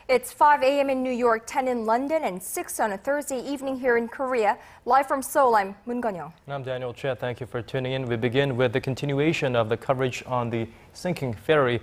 It's 5 a.m. in New York, 10 in London, and 6 on a Thursday evening here in Korea. Live from Seoul, I'm Conn-young. I'm Daniel Choy. Thank you for tuning in. We begin with the continuation of the coverage on the sinking ferry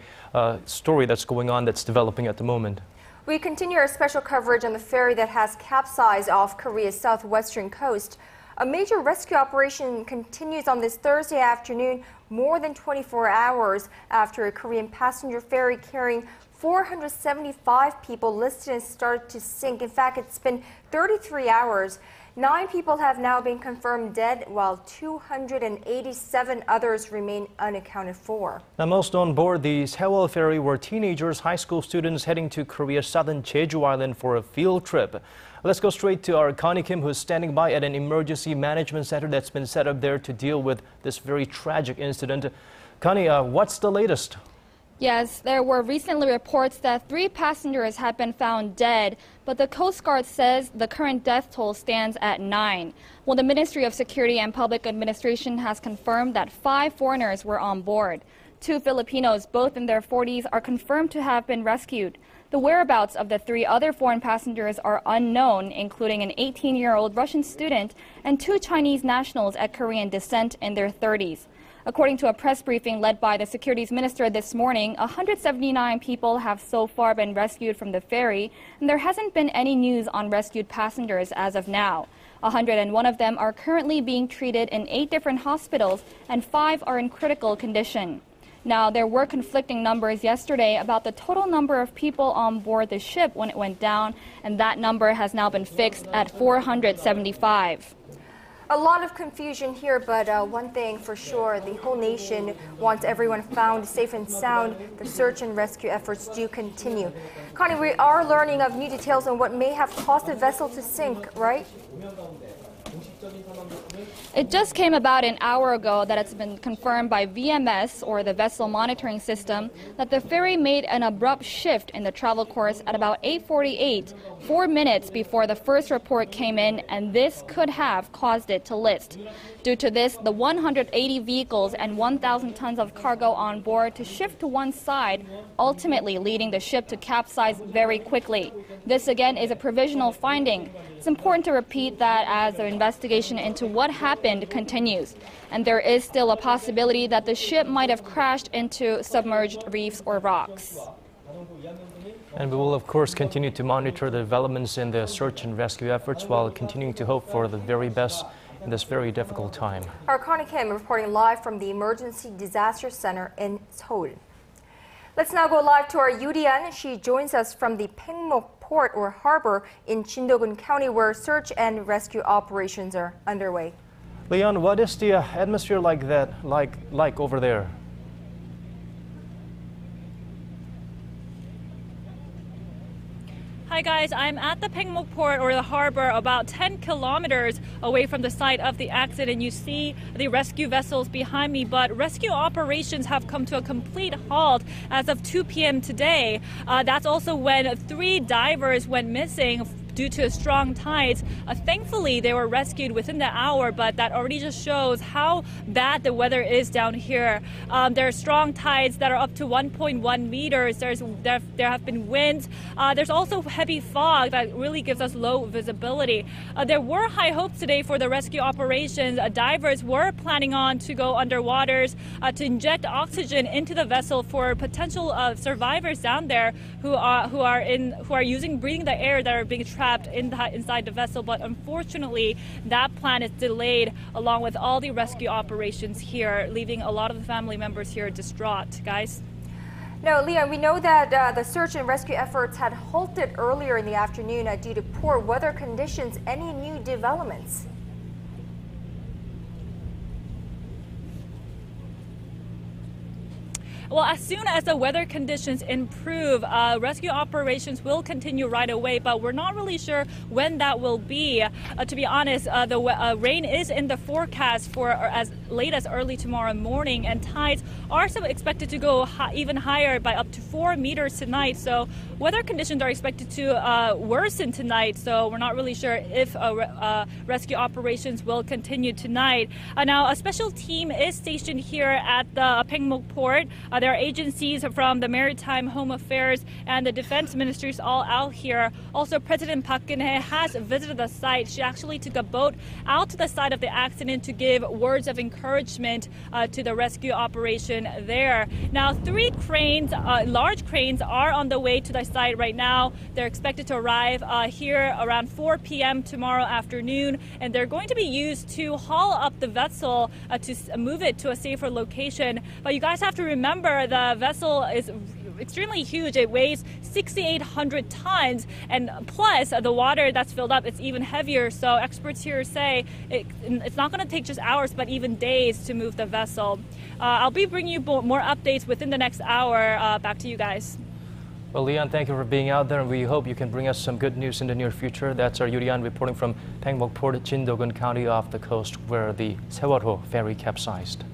story that's going on, that's developing at the moment. We continue our special coverage on the ferry that has capsized off Korea's southwestern coast. A major rescue operation continues on this Thursday afternoon, more than 24 hours after a Korean passenger ferry carrying 475 people listed and started to sink. In fact, it's been 33 hours. 9 people have now been confirmed dead, while 287 others remain unaccounted for. Now, most on board the Seoul ferry were teenagers, high school students heading to Korea's southern Jeju Island for a field trip. Let's go straight to our Connie Kim, who's standing by at an emergency management center that's been set up there to deal with this very tragic incident. Connie, what's the latest? Yes, there were recently reports that 3 passengers have been found dead, but the Coast Guard says the current death toll stands at 9. Well, the Ministry of Security and Public Administration has confirmed that 5 foreigners were on board. 2 Filipinos, both in their 40s, are confirmed to have been rescued. The whereabouts of the 3 other foreign passengers are unknown, including an 18-year-old Russian student and 2 Chinese nationals at Korean descent in their 30s. According to a press briefing led by the Securities Minister this morning, 179 people have so far been rescued from the ferry, and there hasn't been any news on rescued passengers as of now. 101 of them are currently being treated in 8 different hospitals, and 5 are in critical condition. Now, there were conflicting numbers yesterday about the total number of people on board the ship when it went down, and that number has now been fixed at 475. A lot of confusion here, but one thing for sure, the whole nation wants everyone found safe and sound. The search and rescue efforts do continue. Connie, we are learning of new details on what may have caused the vessel to sink, right? It just came about an hour ago that it's been confirmed by VMS, or the Vessel Monitoring System, that the ferry made an abrupt shift in the travel course at about 8:48, 4 minutes before the first report came in, and this could have caused it to list. Due to this, the 180 vehicles and 1,000 tons of cargo on board to shift to one side, ultimately leading the ship to capsize very quickly. This again is a provisional finding. It's important to repeat that as the investigation into what happened continues, and there is still a possibility that the ship might have crashed into submerged reefs or rocks. And we will, of course, continue to monitor the developments in the search and rescue efforts while continuing to hope for the very best in this very difficult time. Our Connie Kim reporting live from the Emergency Disaster Center in Seoul. Let's now go live to our Yurian. She joins us from the Paengmok Port or Harbor in Jindogun County, where search and rescue operations are underway. Leon, what is the atmosphere like over there? Hi guys, I'm at the Paengmok Port or the harbor, about 10 kilometers away from the site of the accident. You see the rescue vessels behind me, but rescue operations have come to a complete halt as of 2 p.m. today. That's also when 3 divers went missing due to strong tides. Thankfully, they were rescued within the hour, but that already just shows how bad the weather is down here. There are strong tides that are up to 1.1 meters. There have been winds. There's also heavy fog that really gives us low visibility. There were high hopes today for the rescue operations. Divers were planning on to go underwaters to inject oxygen into the vessel for potential survivors down there who are breathing the air that are being trapped inside the vessel, but unfortunately that plan is delayed along with all the rescue operations here, leaving a lot of the family members here distraught. Guys? Now, Leon, we know that the search and rescue efforts had halted earlier in the afternoon due to poor weather conditions. Any new developments? Well, as soon as the weather conditions improve, rescue operations will continue right away, but we're not really sure when that will be. To be honest, the rain is in the forecast for late as early tomorrow morning, and tides are expected to go even higher by up to 4 meters tonight. So weather conditions are expected to worsen tonight. So we're not really sure if rescue operations will continue tonight. Now, a special team is stationed here at the Pengmok port. There are agencies from the Maritime, Home Affairs, and the Defense Ministries all out here. Also, President Park Geunhye has visited the site. She actually took a boat out to the site of the accident to give words of encouragement to the rescue operation there. Now, 3 cranes, large cranes, are on the way to the site right now. They're expected to arrive here around 4 p.m. tomorrow afternoon, and they're going to be used to haul up the vessel to move it to a safer location. But you guys have to remember, the vessel is extremely huge. It weighs 6,800 tons, and plus the water that's filled up, it's even heavier. So experts here say it's not going to take just hours, but even days to move the vessel. I'll be bringing you more updates within the next hour. Back to you guys. Well, Leon, thank you for being out there, and we hope you can bring us some good news in the near future. That's our Yurian reporting from Pengmok Port, Jindogun County, off the coast where the Seoul ferry capsized.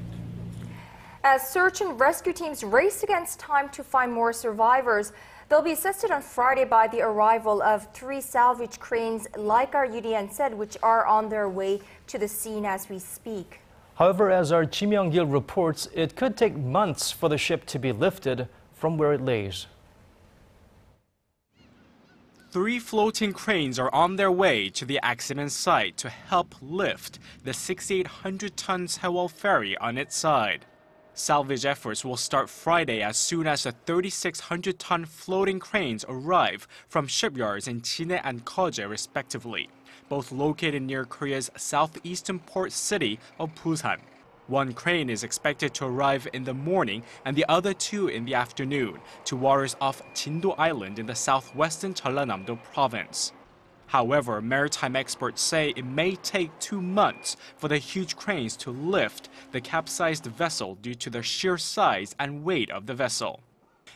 As search and rescue teams race against time to find more survivors, they'll be assisted on Friday by the arrival of 3 salvage cranes, like our UDN said, which are on their way to the scene as we speak. However, as our Kim Young-gil reports, it could take months for the ship to be lifted from where it lays. 3 floating cranes are on their way to the accident site to help lift the 6,800-ton Seoul ferry on its side. Salvage efforts will start Friday as soon as the 3,600-ton floating cranes arrive from shipyards in Jinhae and Geoje respectively, both located near Korea's southeastern port city of Busan. 1 crane is expected to arrive in the morning and the other 2 in the afternoon to waters off Jindo Island in the southwestern Jeollanam-do province. However, maritime experts say it may take 2 months for the huge cranes to lift the capsized vessel due to the sheer size and weight of the vessel.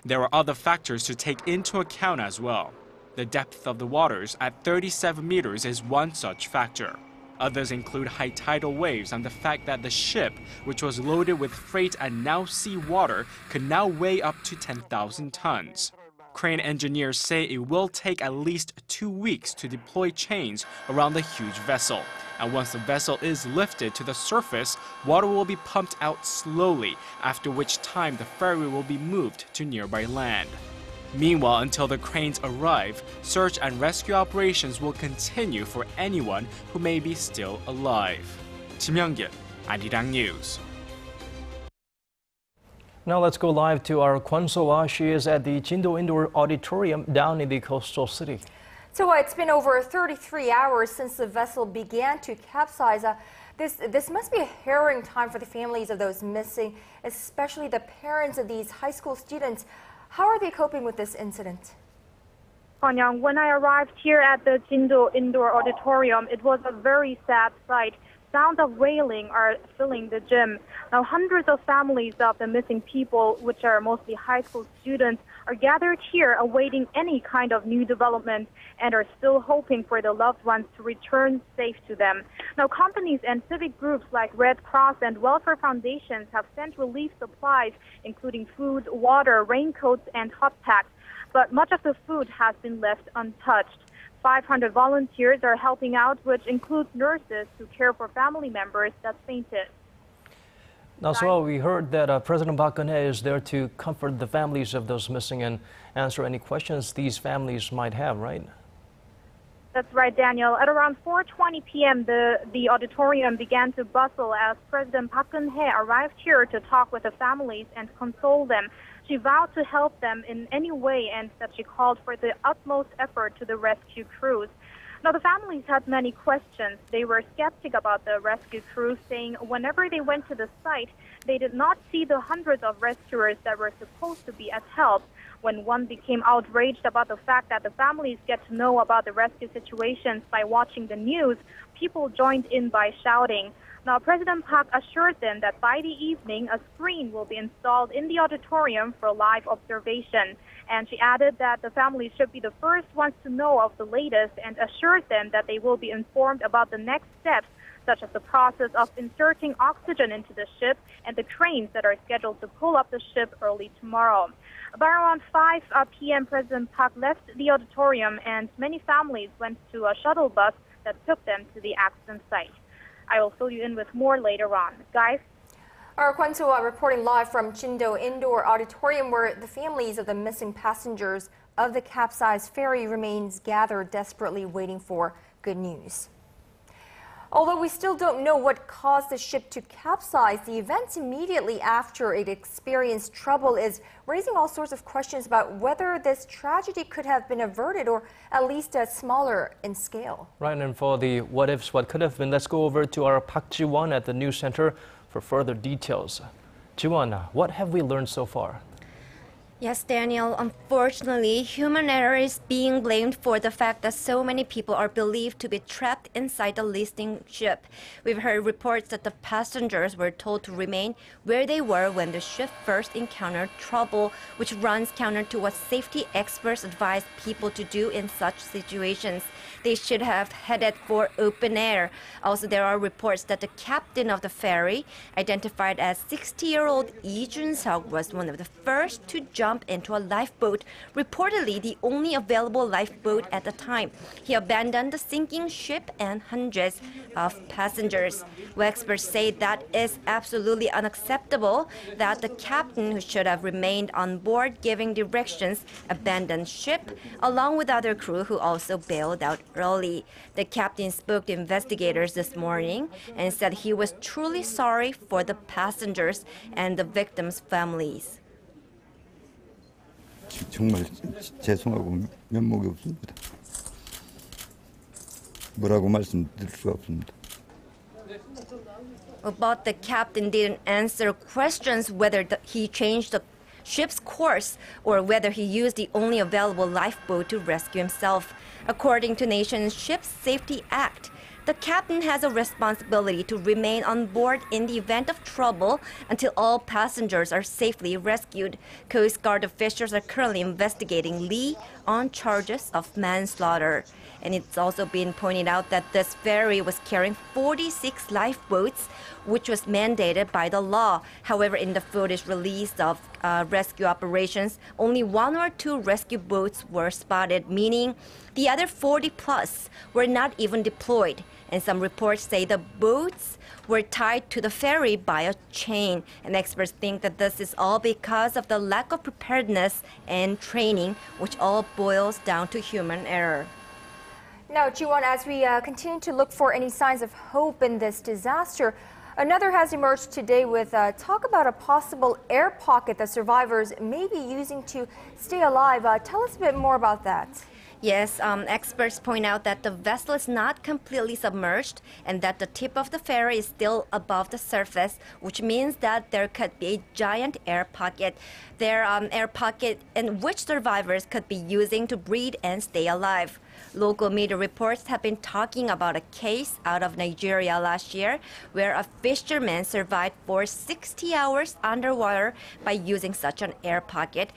There are other factors to take into account as well. The depth of the waters at 37 meters is one such factor. Others include high tidal waves and the fact that the ship, which was loaded with freight and now seawater, could now weigh up to 10,000 tons. Crane engineers say it will take at least 2 weeks to deploy chains around the huge vessel. And once the vessel is lifted to the surface, water will be pumped out slowly, after which time the ferry will be moved to nearby land. Meanwhile, until the cranes arrive, search and rescue operations will continue for anyone who may be still alive. Kim Young-gil, Arirang News. Now let's go live to our Kwon So-ah. She is at the Jindo Indoor Auditorium down in the coastal city. So it's been over 33 hours since the vessel began to capsize. This must be a harrowing time for the families of those missing, especially the parents of these high school students. How are they coping with this incident? Conn-young, when I arrived here at the Jindo Indoor Auditorium, it was a very sad sight. Sounds of wailing are filling the gym. Now, hundreds of families of the missing people, which are mostly high school students, are gathered here awaiting any kind of new development and are still hoping for the loved ones to return safe to them. Now, companies and civic groups like Red Cross and welfare foundations have sent relief supplies, including food, water, raincoats, and hot packs. But much of the food has been left untouched. 500 volunteers are helping out, which includes nurses who care for family members that fainted. Now, so we heard that President Park Geunhye is there to comfort the families of those missing and answer any questions these families might have, right? That's right, Daniel. At around 4:20 p.m., the auditorium began to bustle as President Park Geunhye arrived here to talk with the families and console them. She vowed to help them in any way and that she called for the utmost effort to the rescue crews. Now, the families had many questions. They were skeptic about the rescue crews, saying whenever they went to the site, they did not see the hundreds of rescuers that were supposed to be at help. When one became outraged about the fact that the families get to know about the rescue situations by watching the news, people joined in by shouting. Now, President Park assured them that by the evening, a screen will be installed in the auditorium for live observation. And she added that the families should be the first ones to know of the latest and assured them that they will be informed about the next steps such as the process of inserting oxygen into the ship and the trains that are scheduled to pull up the ship early tomorrow. By around 5 p.m., President Park left the auditorium and many families went to a shuttle bus that took them to the accident site. I will fill you in with more later on. Guys? Our Kwon-so reporting live from Chindo Indoor Auditorium, where the families of the missing passengers of the capsized ferry remains gathered, desperately waiting for good news. Although we still don't know what caused the ship to capsize, the events immediately after it experienced trouble is raising all sorts of questions about whether this tragedy could have been averted or at least smaller in scale. Right, and for the what ifs, what could have been, let's go over to our Park Ji-won at the news center for further details. Ji-won, what have we learned so far? Yes, Daniel, unfortunately, human error is being blamed for the fact that so many people are believed to be trapped inside the listing ship. We've heard reports that the passengers were told to remain where they were when the ship first encountered trouble, which runs counter to what safety experts advise people to do in such situations. They should have headed for open air. Also, there are reports that the captain of the ferry, identified as 60-year-old Lee Jun-seok, was one of the first to jump into a lifeboat, reportedly the only available lifeboat at the time. He abandoned the sinking ship and hundreds of passengers. Well, experts say that is absolutely unacceptable, that the captain, who should have remained on board giving directions, abandoned ship, along with other crew who also bailed out early. The captain spoke to investigators this morning and said he was truly sorry for the passengers and the victims' families. 정말 죄송하고 면목이 없습니다. 뭐라고 말씀드릴 수가 없습니다. But the captain didn't answer questions whether he changed the ship's course or whether he used the only available lifeboat to rescue himself. According to nation's Ship Safety Act, the captain has a responsibility to remain on board in the event of trouble until all passengers are safely rescued. Coast Guard officials are currently investigating Lee on charges of manslaughter. And it's also been pointed out that this ferry was carrying 46 lifeboats, which was mandated by the law. However, in the footage released of rescue operations, only 1 or 2 rescue boats were spotted, meaning the other 40 plus were not even deployed. And some reports say the boats were tied to the ferry by a chain. And experts think that this is all because of the lack of preparedness and training, which all boils down to human error. Now, Ji-won, as we continue to look for any signs of hope in this disaster, another has emerged today with talk about a possible air pocket that survivors may be using to stay alive. Tell us a bit more about that. Yes, experts point out that the vessel is not completely submerged and that the tip of the ferry is still above the surface, which means that there could be a giant air pocket. Air pocket in which survivors could be using to breathe and stay alive. Local media reports have been talking about a case out of Nigeria last year where a fisherman survived for 60 hours underwater by using such an air pocket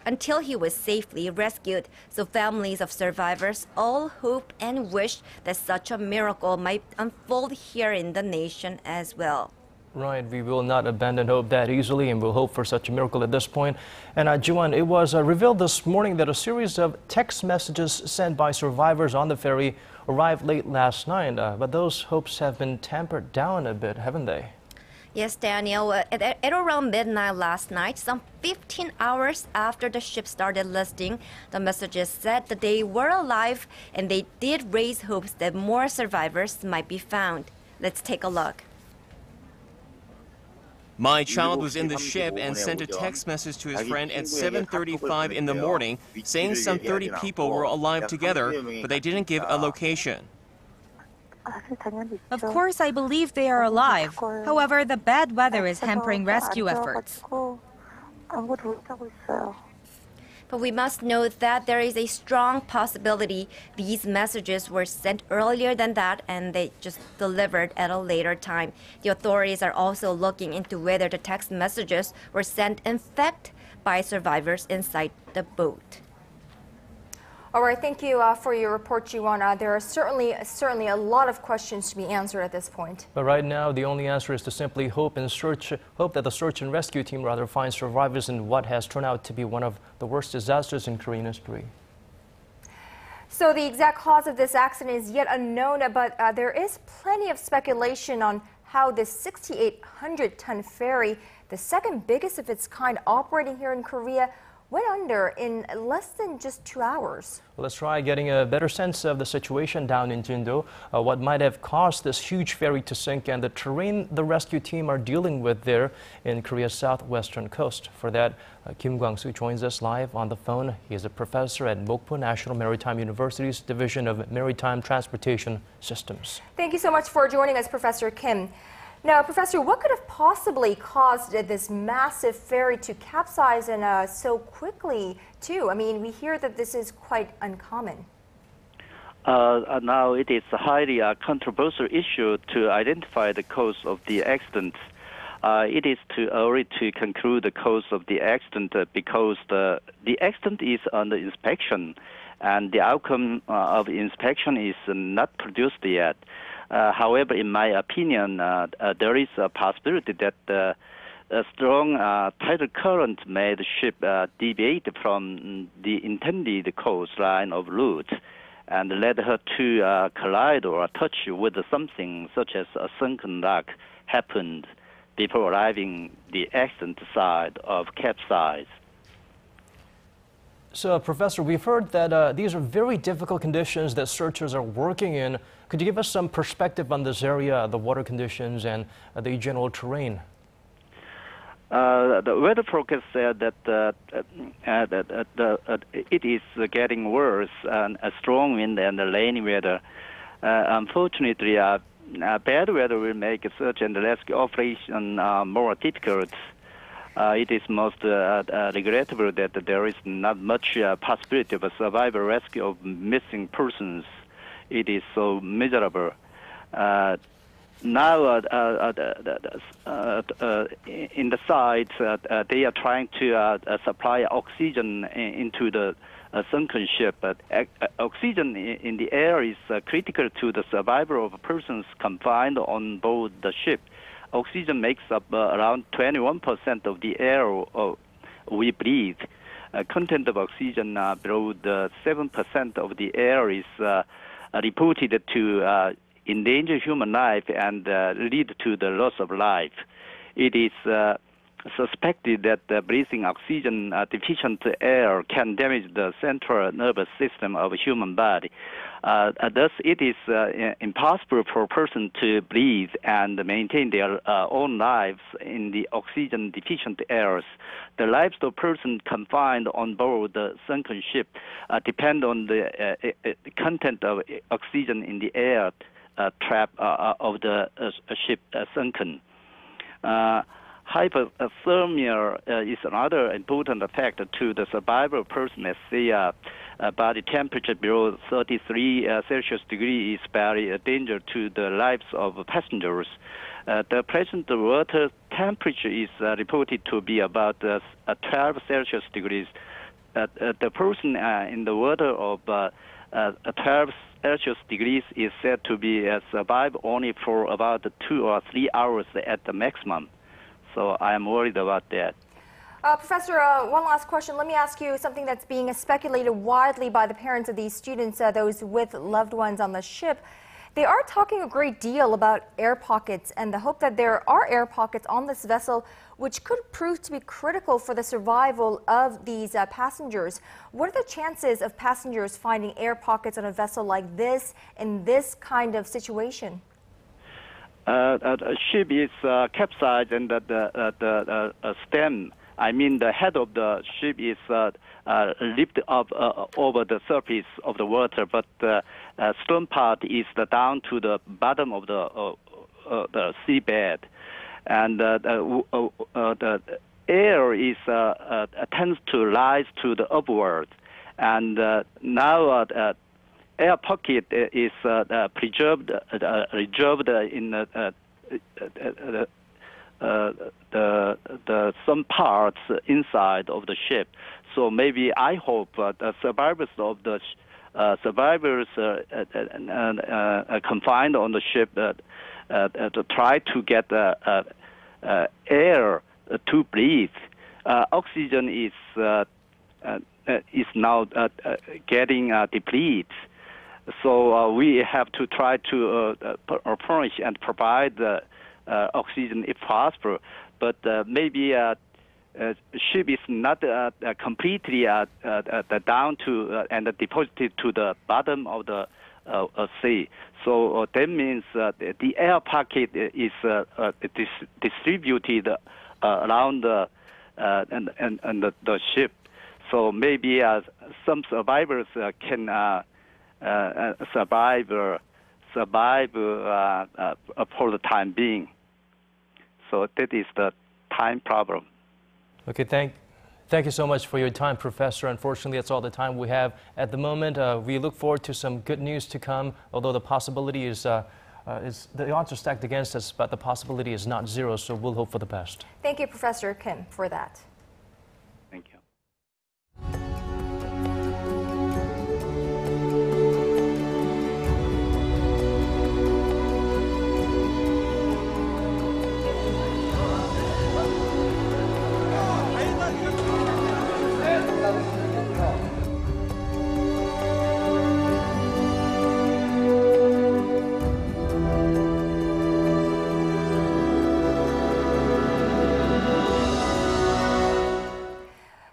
until he was safely rescued. So families of survivors all hope and wish that such a miracle might unfold here in the nation as well. Right, we will not abandon hope that easily, and we'll hope for such a miracle at this point. And Ji-won, it was revealed this morning that a series of text messages sent by survivors on the ferry arrived late last night, but those hopes have been tampered down a bit, haven't they? Yes, Daniel. At around midnight last night, some 15 hours after the ship started listing, the messages said that they were alive and they did raise hopes that more survivors might be found. Let's take a look. My child was in the ship and sent a text message to his friend at 7:35 in the morning saying some 30 people were alive together, but they didn't give a location. Of course, I believe they are alive. However, the bad weather is hampering rescue efforts. But we must note that there is a strong possibility these messages were sent earlier than that and they just delivered at a later time. The authorities are also looking into whether the text messages were sent in fact by survivors inside the boat. All right, thank you for your report, Jiwon. There are certainly a lot of questions to be answered at this point. But right now, the only answer is to simply hope that the search and rescue team finds survivors in what has turned out to be one of the worst disasters in Korean history. So the exact cause of this accident is yet unknown, but there is plenty of speculation on how this 6,800-ton ferry, the second biggest of its kind operating here in Korea, went under in less than just 2 hours. Well, let's try getting a better sense of the situation down in Jindo, what might have caused this huge ferry to sink, and the terrain the rescue team are dealing with there in Korea's southwestern coast. For that, Kim Kwang-soo joins us live on the phone. He is a professor at Mokpo National Maritime University's Division of Maritime Transportation Systems. Thank you so much for joining us, Professor Kim. Now, Professor, what could have possibly caused this massive ferry to capsize and so quickly, too? I mean, we hear that this is quite uncommon. Now, it is a highly controversial issue to identify the cause of the accident. It is too early to conclude the cause of the accident because the accident is under inspection, and the outcome of the inspection is not produced yet. However, in my opinion, there is a possibility that a strong tidal current made the ship deviate from the intended coastline of route and led her to collide or touch with something such as a sunken rock happened before arriving the accident site of capsize. So, Professor, we've heard that these are very difficult conditions that searchers are working in. Could you give us some perspective on this area, the water conditions and the general terrain? The weather forecast said that it is getting worse, and a strong wind and a rainy weather. Unfortunately, bad weather will make search and rescue operation more difficult. It is most regrettable that there is not much possibility of a survival rescue of missing persons. It is so miserable. Now, in the site, they are trying to supply oxygen into the sunken ship. But oxygen in the air is critical to the survival of persons confined on board the ship. Oxygen makes up around 21% of the air we breathe. Content of oxygen below the 7% of the air is reported to endanger human life and lead to the loss of life. It is suspected that breathing oxygen deficient air can damage the central nervous system of a human body. Thus, it is impossible for a person to breathe and maintain their own lives in the oxygen-deficient airs. The lives of persons confined on board the sunken ship depend on the content of oxygen in the air trap of the ship sunken. Hypothermia is another important factor to the survival of person, as the body temperature below 33 Celsius degree is very danger to the lives of passengers. The present water temperature is reported to be about 12 Celsius degrees. The person in the water of 12 Celsius degrees is said to be survive only for about 2 or 3 hours at the maximum. So I am worried about that. Professor, one last question. Let me ask you something that's being speculated widely by the parents of these students, those with loved ones on the ship. They are talking a great deal about air pockets and the hope that there are air pockets on this vessel which could prove to be critical for the survival of these passengers. What are the chances of passengers finding air pockets on a vessel like this in this kind of situation? The ship is capsized and the stem, I mean the head of the ship is lifted up over the surface of the water, but the stern part is down to the bottom of the seabed. And the air is tends to rise to the upward. And now air pocket is reserved in some parts inside of the ship. So maybe I hope the survivors of the survivors confined on the ship to try to get air to breathe. Oxygen is now getting depleted. So we have to try to furnish and provide oxygen if possible. But maybe ship is not completely down to and deposited to the bottom of the sea. So that means the air pocket is distributed around the ship. So maybe some survivors can survive for the time being. So that is the time problem. Okay, thank you so much for your time, Professor. Unfortunately, that's all the time we have at the moment. We look forward to some good news to come, although the possibility is the odds are stacked against us, but the possibility is not zero, so we'll hope for the best. Thank you, Professor Kim, for that. Thank you.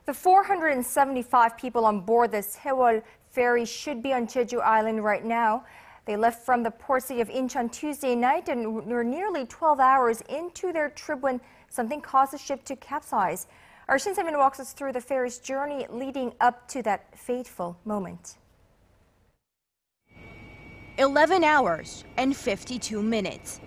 The 475 people on board the Seoul ferry should be on Jeju Island right now. They left from the port city of Incheon Tuesday night and were nearly 12 hours into their trip when something caused the ship to capsize. Our Shin Se-min walks us through the ferry's journey leading up to that fateful moment. 11 hours and 52 minutes.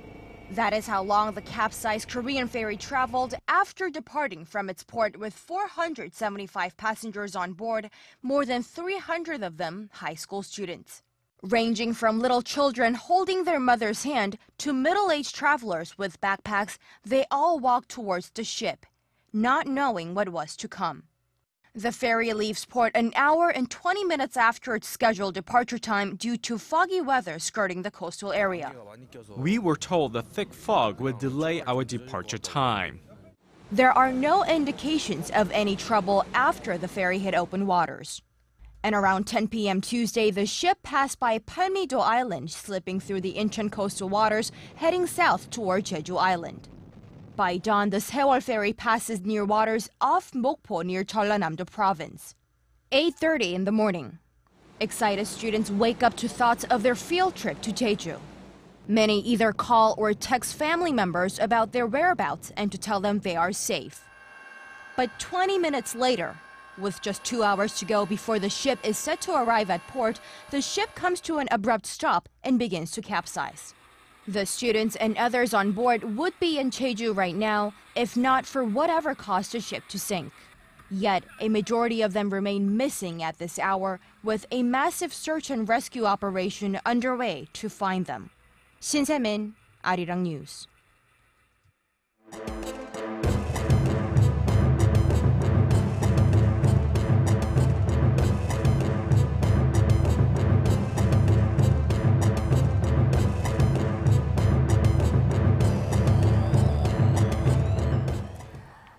That is how long the capsized Korean ferry traveled after departing from its port with 475 passengers on board, more than 300 of them high school students. Ranging from little children holding their mother's hand to middle-aged travelers with backpacks, they all walked towards the ship, not knowing what was to come. The ferry leaves port an hour and 20 minutes after its scheduled departure time due to foggy weather skirting the coastal area. We were told the thick fog would delay our departure time. There are no indications of any trouble after the ferry hit open waters. And around 10 p.m. Tuesday, the ship passed by Palmi-do Island, slipping through the Incheon coastal waters, heading south toward Jeju Island. By dawn, the Seoul ferry passes near waters off Mokpo near Jeollanam-do province. 8:30 in the morning. Excited students wake up to thoughts of their field trip to Jeju. Many either call or text family members about their whereabouts and to tell them they are safe. But 20 minutes later, with just 2 hours to go before the ship is set to arrive at port, the ship comes to an abrupt stop and begins to capsize. The students and others on board would be in Jeju right now, if not for whatever caused the ship to sink. Yet, a majority of them remain missing at this hour, with a massive search and rescue operation underway to find them. Shin Se-min, Arirang News.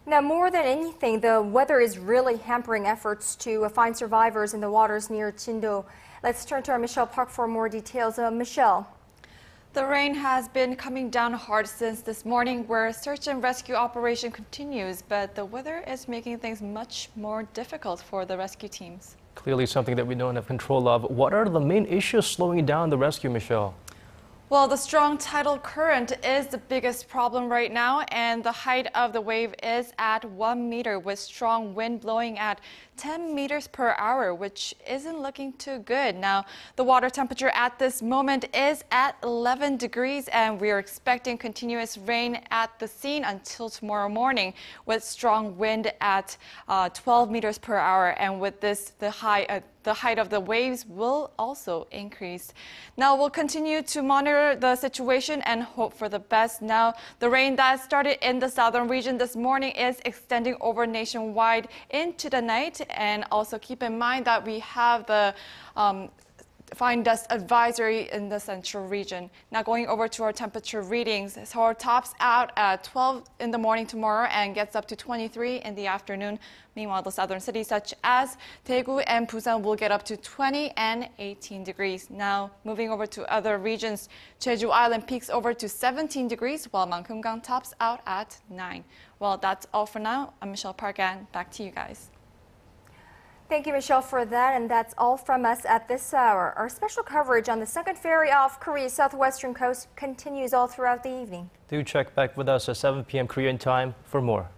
Now, more than anything, the weather is really hampering efforts to find survivors in the waters near Chindo. Let's turn to our Michelle Park for more details. Michelle. The rain has been coming down hard since this morning, where search and rescue operation continues, but the weather is making things much more difficult for the rescue teams. Clearly something that we don't have control of. What are the main issues slowing down the rescue, Michelle? Well, the strong tidal current is the biggest problem right now, and the height of the wave is at 1 meter with strong wind blowing at 10 meters per hour, which isn't looking too good. Now, the water temperature at this moment is at 11 degrees, and we are expecting continuous rain at the scene until tomorrow morning with strong wind at 12 meters per hour. And with this, the height of the waves will also increase. Now, we'll continue to monitor the situation and hope for the best. Now, the rain that started in the southern region this morning is extending over nationwide into the night. And also keep in mind that we have the fine dust advisory in the central region. Now going over to our temperature readings. Seoul tops out at 12 in the morning tomorrow and gets up to 23 in the afternoon. Meanwhile, the southern cities such as Daegu and Busan will get up to 20 and 18 degrees. Now moving over to other regions, Jeju Island peaks over to 17 degrees while Conn-young tops out at 9. Well, that's all for now. I'm Michelle Park and back to you guys. Thank you, Michelle, for that, and that's all from us at this hour. Our special coverage on the second ferry off Korea's southwestern coast continues all throughout the evening. Do check back with us at 7 p.m. Korean time for more.